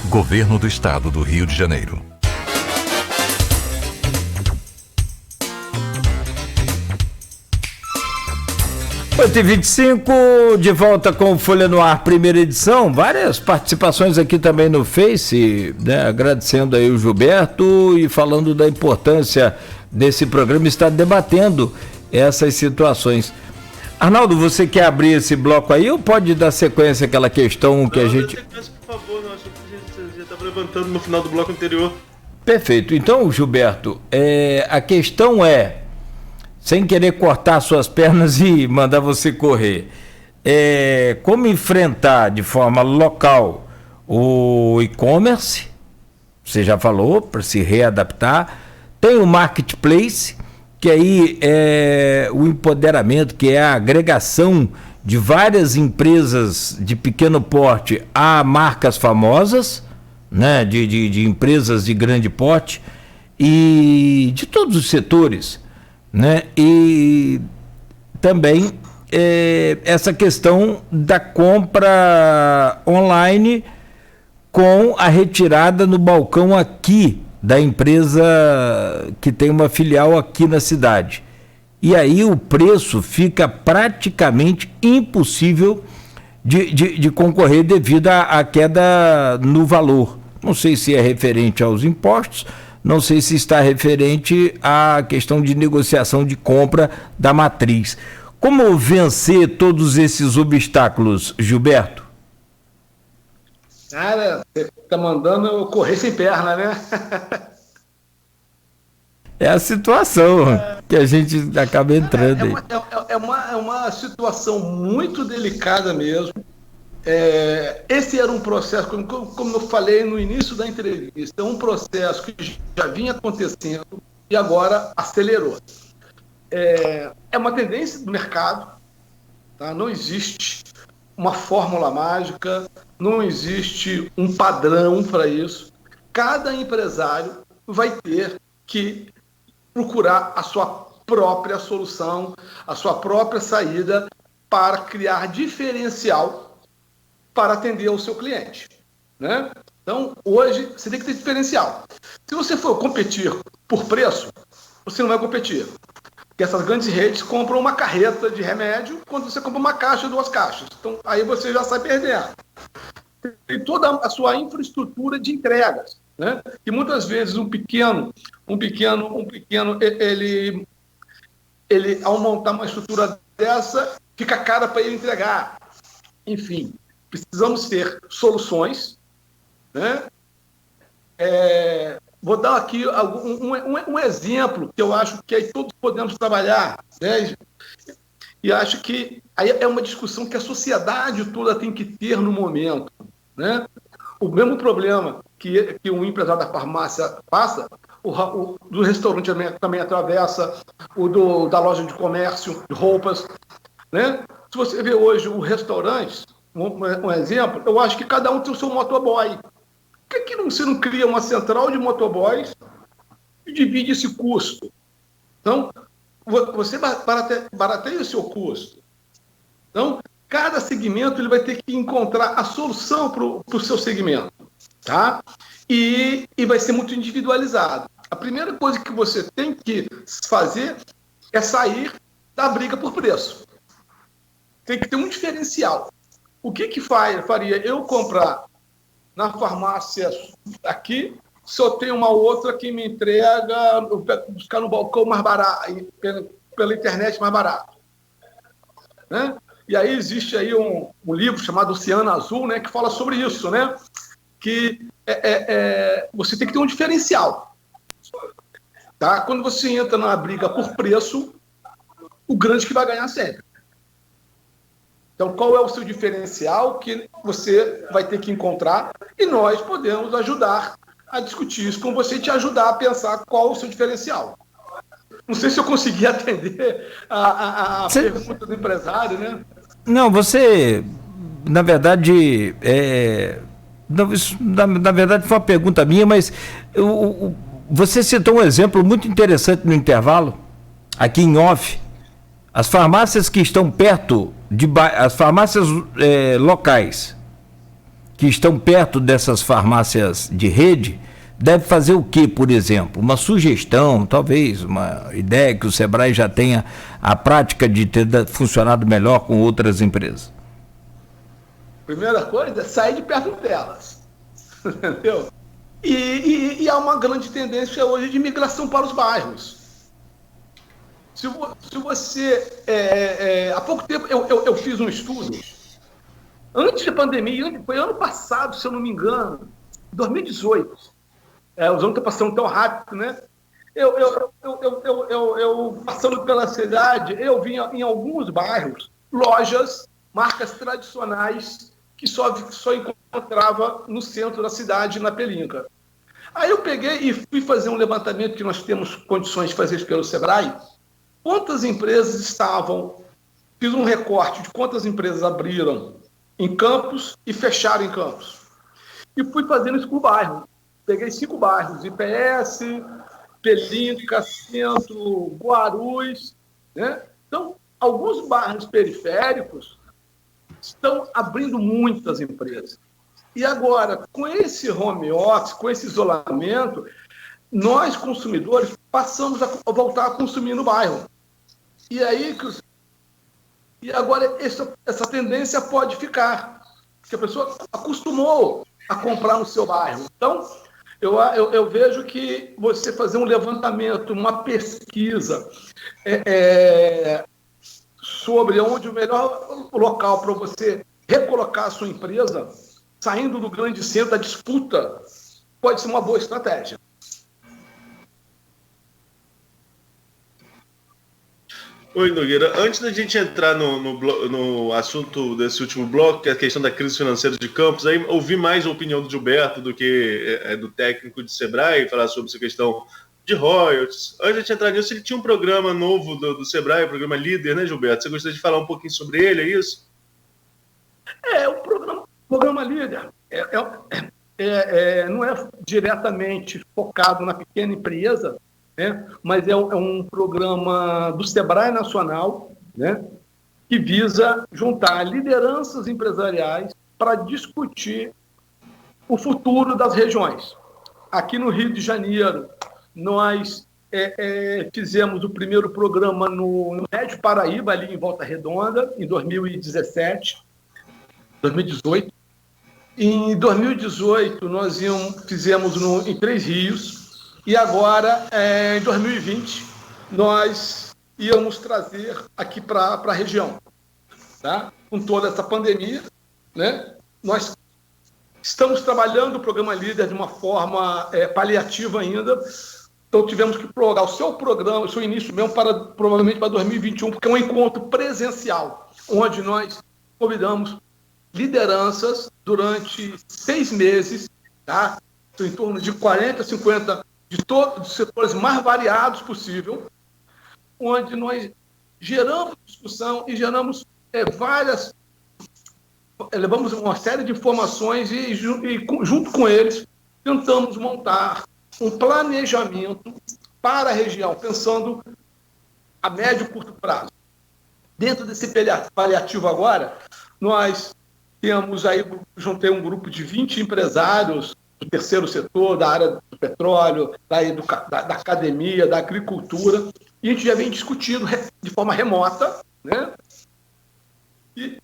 Governo do Estado do Rio de Janeiro. 8h25, de volta com Folha no Ar, primeira edição. Várias participações aqui também no Face, né? Agradecendo aí o Gilberto e falando da importância desse programa, estar debatendo essas situações. Arnaldo, você quer abrir esse bloco aí ou pode dar sequência àquela questão que a gente... Sequência, por favor, não, acho que a gente já estava levantando no final do bloco anterior. Perfeito. Então, Gilberto, a questão é, sem querer cortar suas pernas e mandar você correr, como enfrentar de forma local o e-commerce, você já falou, para se readaptar. Tem o marketplace, que aí é o empoderamento, que é a agregação de várias empresas de pequeno porte a marcas famosas, né, de empresas de grande porte e de todos os setores, né? E também essa questão da compra online com a retirada no balcão aqui da empresa que tem uma filial aqui na cidade. E aí o preço fica praticamente impossível de concorrer devido à queda no valor. Não sei se é referente aos impostos, não sei se está referente à questão de negociação de compra da matriz. Como vencer todos esses obstáculos, Gilberto? Cara, você está mandando eu correr sem perna, né? É a situação que a gente acaba entrando aí. É uma situação muito delicada mesmo. Esse era um processo, como eu falei no início da entrevista, é um processo que já vinha acontecendo e agora acelerou. É uma tendência do mercado, tá? Não existe uma fórmula mágica, não existe um padrão para isso. Cada empresário vai ter que procurar a sua própria solução, a sua própria saída para criar diferencial para atender ao seu cliente, né? Então, hoje, você tem que ter diferencial. Se você for competir por preço, você não vai competir. Porque essas grandes redes compram uma carreta de remédio quando você compra uma caixa, 2 caixas. Então, aí você já sai perdendo. Tem toda a sua infraestrutura de entregas, né? Que muitas vezes um pequeno, ele ao montar uma estrutura dessa, fica cara para ele entregar. Enfim, precisamos ter soluções, né? Vou dar aqui um exemplo que eu acho que aí todos podemos trabalhar, né? E acho que aí é uma discussão que a sociedade toda tem que ter no momento, né? O mesmo problema que o empresário da farmácia passa, o do restaurante também atravessa, da loja de comércio, de roupas, né? Se você vê hoje o restaurante, um exemplo, eu acho que cada um tem o seu motoboy. Por que você não cria uma central de motoboys e divide esse custo? Então, você barateia o seu custo. Então, cada segmento ele vai ter que encontrar a solução para o seu segmento, tá? E vai ser muito individualizado. A primeira coisa que você tem que fazer é sair da briga por preço. Tem que ter um diferencial. O que faria eu comprar na farmácia aqui se eu tenho uma outra que me entrega, eu pego buscar no balcão mais barato, pela internet mais barato, né? E aí existe aí um livro chamado Oceano Azul, né, que fala sobre isso, né? Que você tem que ter um diferencial, tá? Quando você entra na briga por preço, o grande que vai ganhar sempre. Então, qual é o seu diferencial que você vai ter que encontrar? E nós podemos ajudar a discutir isso com você e te ajudar a pensar qual o seu diferencial. Não sei se eu consegui atender a pergunta do empresário, né? Não, você, na verdade, na verdade foi uma pergunta minha, mas você citou um exemplo muito interessante no intervalo, aqui em off. As farmácias que estão perto as farmácias locais, que estão perto dessas farmácias de rede deve fazer o que, por exemplo? Uma sugestão, talvez uma ideia que o Sebrae já tenha a prática de ter funcionado melhor com outras empresas? Primeira coisa é sair de perto delas. Entendeu? E há uma grande tendência hoje de migração para os bairros. Se você... há pouco tempo eu fiz um estudo, antes da pandemia, foi ano passado, se eu não me engano, 2018. Os anos estão passando tão rápido, né? Eu passando pela cidade, eu vi em alguns bairros lojas, marcas tradicionais, que só encontrava no centro da cidade, na Pelinca. Aí eu peguei e fui fazer um levantamento que nós temos condições de fazer pelo Sebrae. Quantas empresas estavam... Fiz um recorte de quantas empresas abriram em Campos e fecharam em Campos. E fui fazendo isso com o bairro. Peguei 5 bairros, IPS, Pelinca, Centro, Guarulhos, né? Então, alguns bairros periféricos estão abrindo muitas empresas. E agora, com esse home office, com esse isolamento, nós, consumidores, passamos a voltar a consumir no bairro. E aí, e agora essa tendência pode ficar, porque a pessoa acostumou a comprar no seu bairro. Então, eu vejo que você fazer um levantamento, uma pesquisa sobre onde o melhor local para você recolocar a sua empresa, saindo do grande centro da disputa, pode ser uma boa estratégia. Oi, Nogueira. Antes da gente entrar no assunto desse último bloco, que é a questão da crise financeira de Campos, aí ouvi mais a opinião do Gilberto do que do técnico de Sebrae, falar sobre essa questão de royalties. Antes de gente entrar nisso, ele tinha um programa novo do Sebrae, o programa Líder, né, Gilberto? Você gostaria de falar um pouquinho sobre ele, é isso? O programa Líder não é diretamente focado na pequena empresa, né? Mas é um programa do Sebrae Nacional, né? Que visa juntar lideranças empresariais para discutir o futuro das regiões. Aqui no Rio de Janeiro, nós fizemos o primeiro programa no Médio Paraíba, ali em Volta Redonda, em 2018. Em 2018, nós fizemos em 3 rios. E agora, em 2020, nós íamos trazer aqui para a região. Tá? Com toda essa pandemia, né? Nós estamos trabalhando o programa Líder de uma forma paliativa ainda. Então, tivemos que prorrogar o seu início mesmo, provavelmente para 2021, porque é um encontro presencial, onde nós convidamos lideranças durante 6 meses, tá? Em torno de 40, 50 de todos os setores mais variados possível, onde nós geramos discussão e geramos levamos uma série de informações e junto com eles, tentamos montar um planejamento para a região, pensando a médio e curto prazo. Dentro desse paliativo agora, nós temos aí, juntei um grupo de 20 empresários do terceiro setor, da área do petróleo, da academia, da agricultura, e a gente já vem discutindo de forma remota, né? E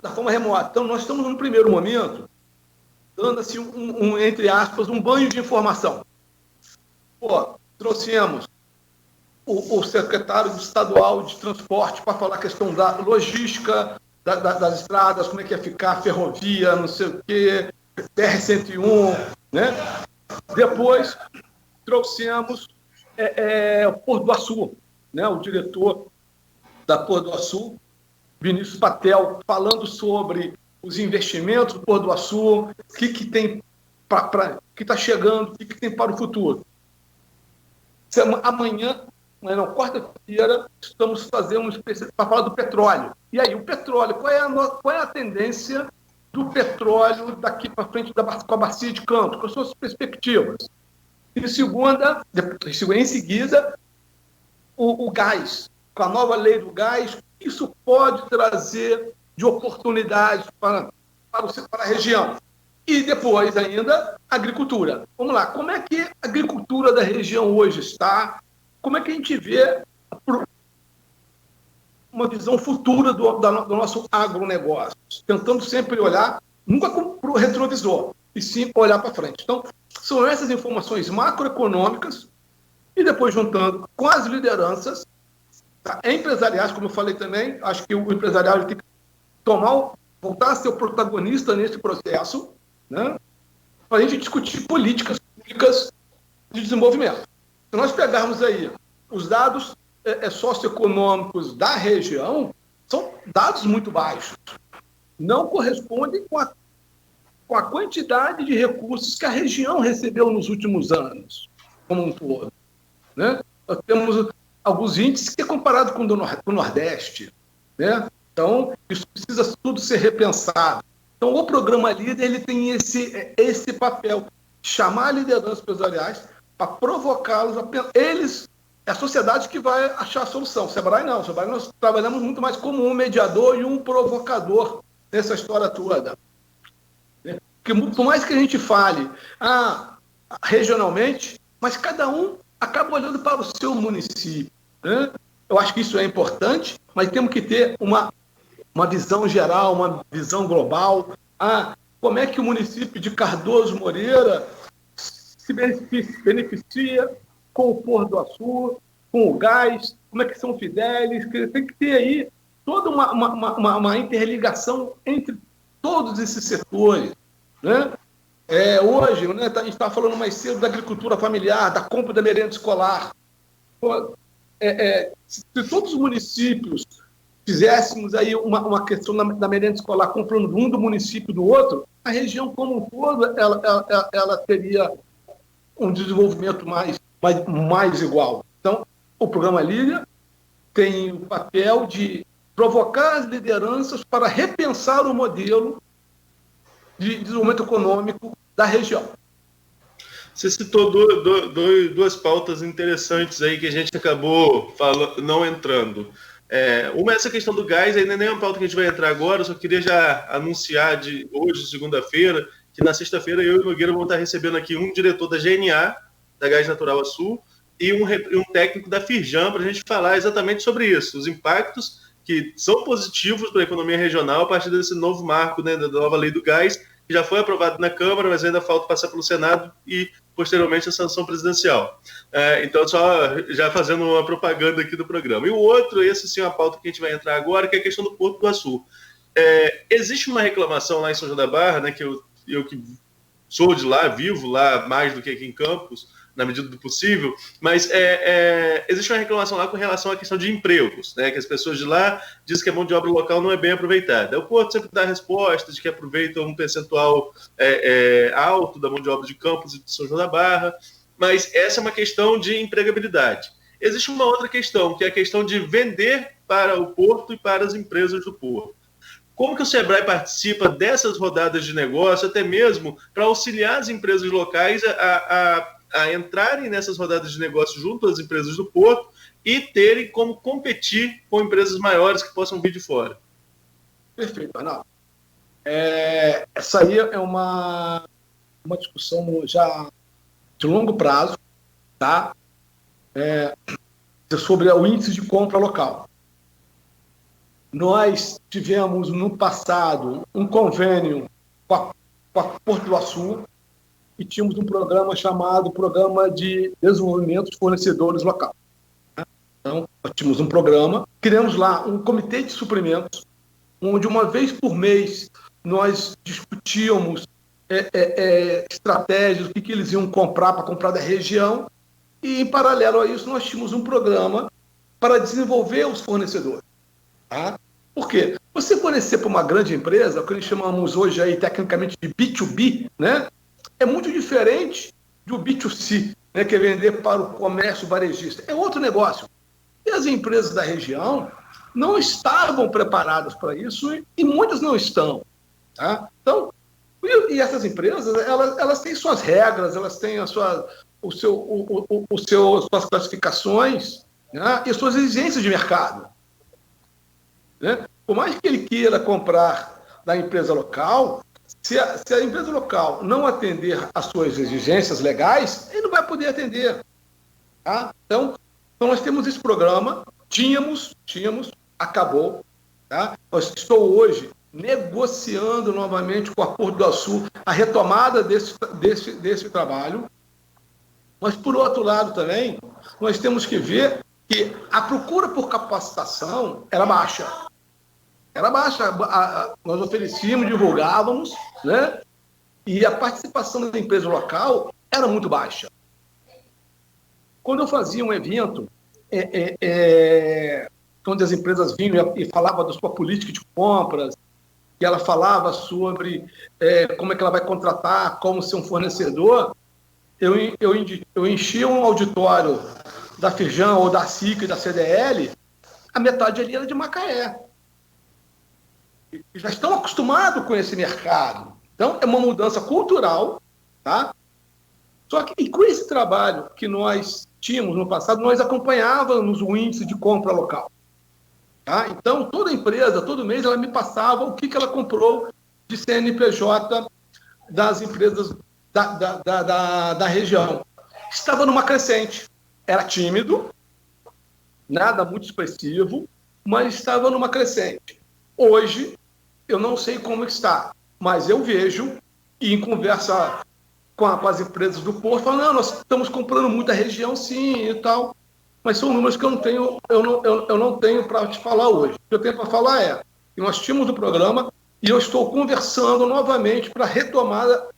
da forma remota. Então, nós estamos no primeiro momento dando assim entre aspas, um banho de informação. Trouxemos o secretário estadual de transporte para falar a questão da logística das estradas, como é que ia ficar, ferrovia, não sei o quê, BR-101, né? Depois trouxemos o Porto do Açu, né? O diretor da Porto do Açu, Vinícius Patel, falando sobre os investimentos do Porto do Açu, o que tem que está chegando, o que tem para o futuro. Amanhã, quarta-feira, estamos fazendo um especial para falar do petróleo. E aí, o petróleo, qual é a tendência do petróleo daqui para frente com a bacia de Campos? Quais são as perspectivas? Em seguida, o gás. Com a nova lei do gás, isso pode trazer de oportunidades para para a região. E depois ainda, agricultura. Vamos lá, como é que a agricultura da região hoje está? Como é que a gente vê uma visão futura do nosso agronegócio? Tentando sempre olhar, nunca para o retrovisor, e sim olhar para frente. Então, são essas informações macroeconômicas e depois juntando com as lideranças empresariais, como eu falei também, acho que o empresarial tem que voltar a ser o protagonista nesse processo, né, para a gente discutir políticas públicas de desenvolvimento. Se nós pegarmos aí os dados socioeconômicos da região, são dados muito baixos. Não correspondem com a quantidade de recursos que a região recebeu nos últimos anos, como um todo. Né? Nós temos alguns índices que é comparado com o Nordeste. Né? Então, isso precisa tudo ser repensado. Então, o programa Líder ele tem esse papel, chamar lideranças empresariais para provocá-los, eles, é a sociedade que vai achar a solução. O Sebrae não, o Sebrae nós trabalhamos muito mais como um mediador e um provocador nessa história toda. Porque por mais que a gente fale regionalmente, mas cada um acaba olhando para o seu município. Né? Eu acho que isso é importante, mas temos que ter uma visão geral, uma visão global. Como é que o município de Cardoso Moreira se beneficia com o Porto do Açu, com o gás, como é que são Fidelis, que tem que ter aí toda uma interligação entre todos esses setores. Né? Hoje, né, a gente estava falando mais cedo da agricultura familiar, da compra da merenda escolar. Se todos os municípios fizéssemos aí uma questão da merenda escolar comprando um do município do outro, a região como um todo ela teria um desenvolvimento mais igual. Então, o programa Líder tem o papel de provocar as lideranças para repensar o modelo de desenvolvimento econômico da região. Você citou duas pautas interessantes aí que a gente acabou não entrando. Uma é essa questão do gás, ainda nem é uma pauta que a gente vai entrar agora, eu só queria já anunciar de hoje, segunda-feira, que na sexta-feira eu e o Nogueira vamos estar recebendo aqui um diretor da GNA, da Gás Natural Açu, e um técnico da Firjan, para a gente falar exatamente sobre isso, os impactos que são positivos para a economia regional a partir desse novo marco, né, da nova lei do gás, que já foi aprovado na Câmara, mas ainda falta passar pelo Senado e, posteriormente, a sanção presidencial. Então, só já fazendo uma propaganda aqui do programa. E o outro, esse sim é uma pauta que a gente vai entrar agora, que é a questão do Porto do Açu. Existe uma reclamação lá em São João da Barra, né, que eu que sou de lá, vivo lá mais do que aqui em Campos, na medida do possível, mas existe uma reclamação lá com relação à questão de empregos, né, que as pessoas de lá dizem que a mão de obra local não é bem aproveitada. O Porto sempre dá a resposta de que aproveita um percentual alto da mão de obra de Campos e de São João da Barra, mas essa é uma questão de empregabilidade. Existe uma outra questão, que é a questão de vender para o Porto e para as empresas do Porto. Como que o Sebrae participa dessas rodadas de negócio, até mesmo para auxiliar as empresas locais a entrarem nessas rodadas de negócio junto às empresas do Porto e terem como competir com empresas maiores que possam vir de fora? Perfeito, Arnaldo. Essa aí é uma discussão já de longo prazo, tá? Sobre o índice de compra local. Nós tivemos no passado um convênio com a Porto do Açu e tínhamos um programa chamado Programa de Desenvolvimento de Fornecedores Local. Então, nós tínhamos um programa, criamos lá um comitê de suprimentos, onde uma vez por mês nós discutíamos estratégias, o que eles iam comprar para comprar da região, e em paralelo a isso nós tínhamos um programa para desenvolver os fornecedores. Tá? Por quê? Você fornecer para uma grande empresa, o que nós chamamos hoje aí tecnicamente de B2B, né? É muito diferente do B2C, né, que é vender para o comércio varejista. É outro negócio. E as empresas da região não estavam preparadas para isso e muitas não estão. Tá? Então, e essas empresas, elas têm suas regras, elas têm suas classificações, né, e suas exigências de mercado. Né? Por mais que ele queira comprar da empresa local, se a empresa local não atender às suas exigências legais, ele não vai poder atender. Tá? Então, nós temos esse programa, tínhamos, acabou. Tá? Estou hoje negociando novamente com a Porto do Açu a retomada desse trabalho. Mas, por outro lado, também, nós temos que ver que a procura por capacitação era baixa. Era baixa. Nós oferecíamos, divulgávamos, né? E a participação da empresa local era muito baixa. Quando eu fazia um evento, onde as empresas vinham e falavam da sua política de compras, que ela falava sobre como é que ela vai contratar, como ser um fornecedor, eu enchia um auditório da Firjan ou da SIC e da CDL, a metade ali era de Macaé. E já estão acostumados com esse mercado. Então, é uma mudança cultural, tá? Só que e com esse trabalho que nós tínhamos no passado, nós acompanhávamos o índice de compra local. Tá? Então, toda empresa, todo mês, ela me passava o que ela comprou de CNPJ das empresas da região. Estava numa crescente. Era tímido, nada muito expressivo, mas estava numa crescente. Hoje, eu não sei como está, mas eu vejo, e em conversa com as empresas do Porto, falam, não, nós estamos comprando muita região, sim, e tal, mas são números que eu não tenho para te falar hoje. O que eu tenho para falar é que nós tínhamos o programa e eu estou conversando novamente para retomada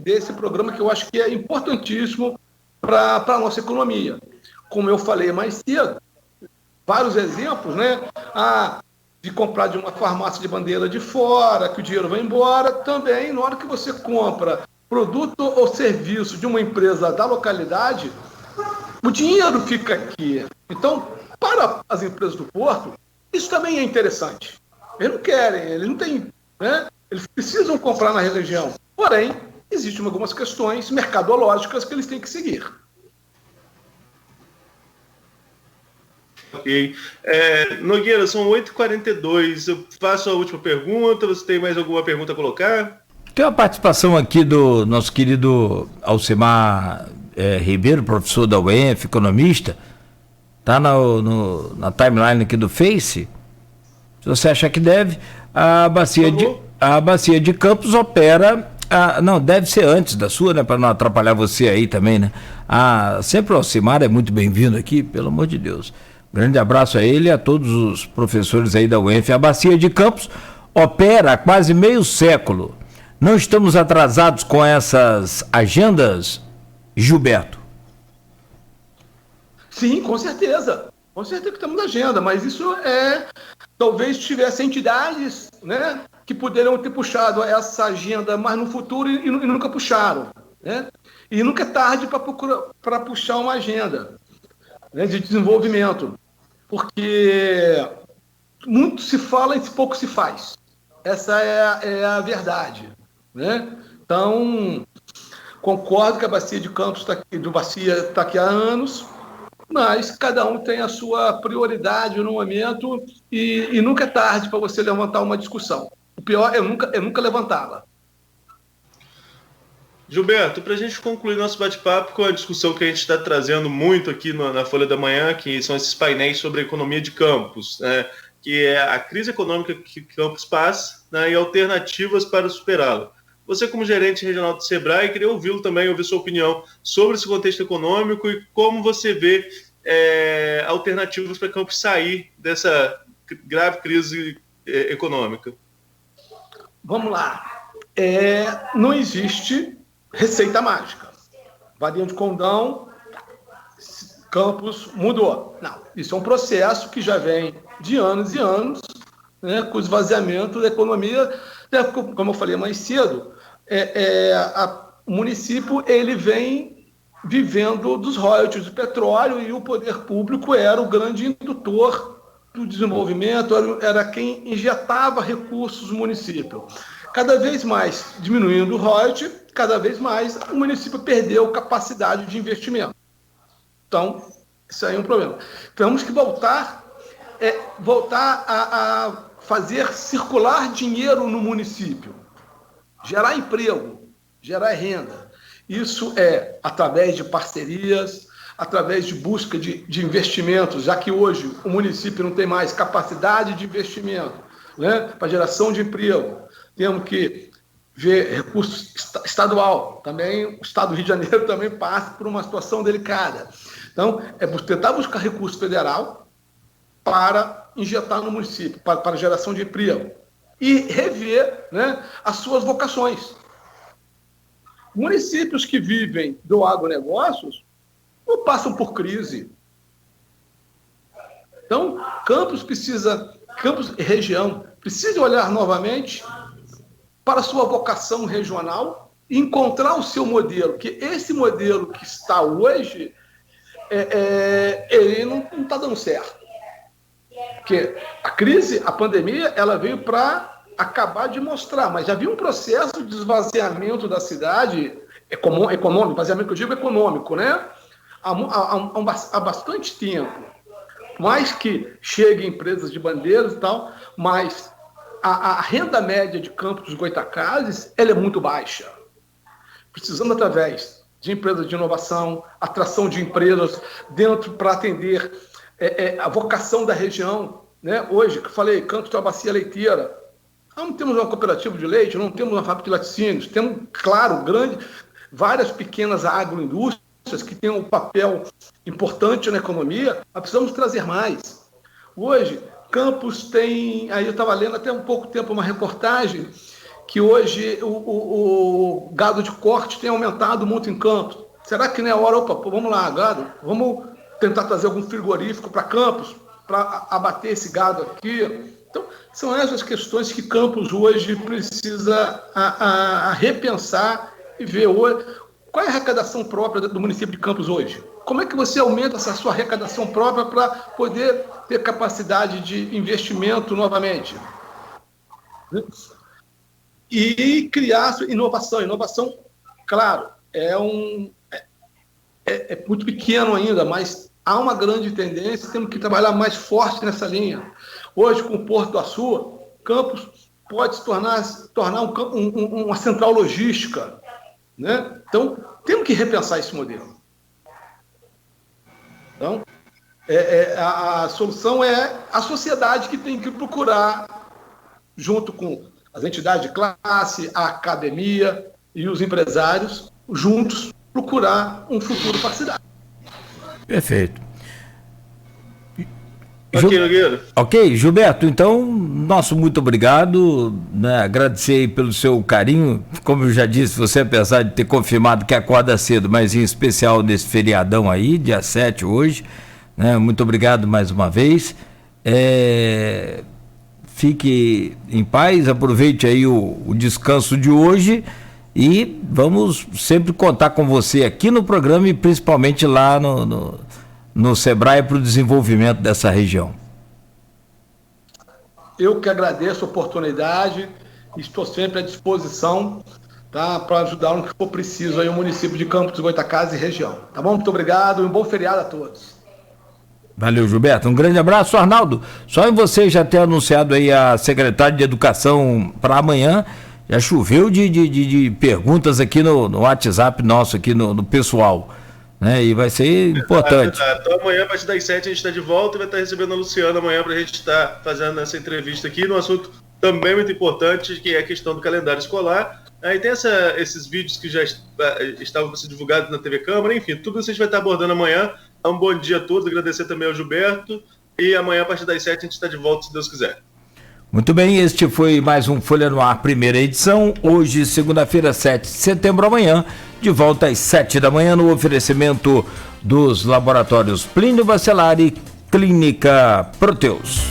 desse programa, que eu acho que é importantíssimo para a nossa economia. Como eu falei mais cedo, vários exemplos, né? De comprar de uma farmácia de bandeira de fora, que o dinheiro vai embora. Também, na hora que você compra produto ou serviço de uma empresa da localidade, o dinheiro fica aqui. Então, para as empresas do Porto, isso também é interessante. Eles não querem, eles não têm, né? Eles precisam comprar na região. Porém, existem algumas questões mercadológicas que eles têm que seguir. Ok. Nogueira, são 8h42. Eu faço a última pergunta. Você tem mais alguma pergunta a colocar? Tem uma participação aqui do nosso querido Alcimar Ribeiro, professor da UENF, economista. Está na timeline aqui do Face. Se você achar que deve, a bacia de Campos opera... não, deve ser antes da sua, né? Para não atrapalhar você aí também, né? Sempre o Alcimar é muito bem-vindo aqui, pelo amor de Deus. Grande abraço a ele e a todos os professores aí da UENF. A Bacia de Campos opera há quase meio século. Não estamos atrasados com essas agendas, Gilberto? Sim, com certeza. Com certeza que estamos na agenda, mas isso talvez tivesse entidades, né, que poderiam ter puxado essa agenda mais no futuro e nunca puxaram, né? E nunca é tarde para puxar uma agenda, né, de desenvolvimento, porque muito se fala e pouco se faz. Essa é a verdade, né? Então, concordo que a Bacia de Campos está aqui há anos, mas cada um tem a sua prioridade no momento e nunca é tarde para você levantar uma discussão. O pior é nunca levantá-la. Gilberto, para a gente concluir nosso bate-papo com a discussão que a gente está trazendo muito aqui na Folha da Manhã, que são esses painéis sobre a economia de Campos, né, que é a crise econômica que Campos passa, né, e alternativas para superá-la. Você, como gerente regional do Sebrae, queria ouvi-lo também, ouvir sua opinião sobre esse contexto econômico e como você vê alternativas para Campos sair dessa grave crise econômica. Vamos lá. Não existe receita mágica. Varinha de condão, Campos mudou. Não, isso é um processo que já vem de anos e anos, né, com o esvaziamento da economia. Como eu falei mais cedo, o município ele vem vivendo dos royalties do petróleo e o poder público era o grande indutor do desenvolvimento, era quem injetava recursos no município. Cada vez mais diminuindo o royalty, cada vez mais o município perdeu capacidade de investimento. Então, isso aí é um problema. Temos que voltar fazer circular dinheiro no município, gerar emprego, gerar renda. Isso é através de parcerias, através de busca de investimentos, já que hoje o município não tem mais capacidade de investimento, né, para geração de emprego. Temos que ver recurso estadual. Também o Estado do Rio de Janeiro também passa por uma situação delicada. Então, é tentar buscar recurso federal para injetar no município, para geração de emprego. E rever, né, as suas vocações. Municípios que vivem do agronegócios não passam por crise. Então, Campos e região precisa olhar novamente para a sua vocação regional e encontrar o seu modelo, que esse modelo que está hoje, ele não está dando certo. Porque a crise, a pandemia, ela veio para acabar de mostrar, mas já havia um processo de esvaziamento da cidade, econômico, esvaziamento que eu digo econômico, né? Há bastante tempo. Mais que cheguem empresas de bandeiras e tal, mas a renda média de Campos dos Goytacazes, ela é muito baixa. Precisamos, através de empresas de inovação, atração de empresas dentro para atender a vocação da região, né? Hoje, que eu falei, Campos tem uma bacia leiteira. Não temos uma cooperativa de leite, não temos uma fábrica de laticínios, temos, claro, várias pequenas agroindústrias que têm um papel importante na economia, mas precisamos trazer mais. Hoje, Campos tem, aí eu estava lendo até um pouco tempo uma reportagem, que hoje o gado de corte tem aumentado muito em Campos. Será que não é hora, vamos lá, gado, vamos tentar trazer algum frigorífico para Campos, para abater esse gado aqui? Então, são essas questões que Campos hoje precisa repensar e ver hoje. Qual é a arrecadação própria do município de Campos hoje? Como é que você aumenta essa sua arrecadação própria para poder ter capacidade de investimento novamente? E criar inovação. Inovação, claro, é muito pequeno ainda, mas há uma grande tendência, temos que trabalhar mais forte nessa linha. Hoje, com o Porto do Açu, Campos pode se tornar uma central logística, né? Então, temos que repensar esse modelo. Então, a solução é a sociedade que tem que procurar, junto com as entidades de classe, a academia e os empresários, juntos, procurar um futuro para a cidade. Perfeito. Ok, Nogueira. Ok, Gilberto, então, nosso muito obrigado, né? Agradecer aí pelo seu carinho, como eu já disse, você, apesar de ter confirmado que acorda cedo, mas em especial nesse feriadão aí, dia 7 hoje, né? Muito obrigado mais uma vez, fique em paz, aproveite aí o descanso de hoje e vamos sempre contar com você aqui no programa e principalmente lá no Sebrae para o desenvolvimento dessa região. Eu que agradeço a oportunidade, estou sempre à disposição, tá, para ajudar no que for preciso aí o município de Campos dos Goytacazes e região. Tá bom? Muito obrigado e um bom feriado a todos. Valeu, Gilberto. Um grande abraço. Arnaldo, só em você já ter anunciado aí a secretária de Educação para amanhã, já choveu de perguntas aqui no WhatsApp nosso, aqui no pessoal. Né? E vai ser importante. Então amanhã, a partir das 7, a gente está de volta e vai estar recebendo a Luciana amanhã para a gente estar fazendo essa entrevista aqui num assunto também muito importante, que é a questão do calendário escolar. Aí tem esses vídeos que já estavam para ser divulgados na TV Câmara, enfim, tudo isso a gente vai estar abordando amanhã. Um bom dia a todos, agradecer também ao Gilberto, e amanhã, a partir das 7, a gente está de volta, se Deus quiser. Muito bem, este foi mais um Folha no Ar, primeira edição. Hoje, segunda-feira, 7 de setembro, amanhã, de volta às 7 da manhã, no oferecimento dos laboratórios Plínio Bacelar e Clínica Proteus.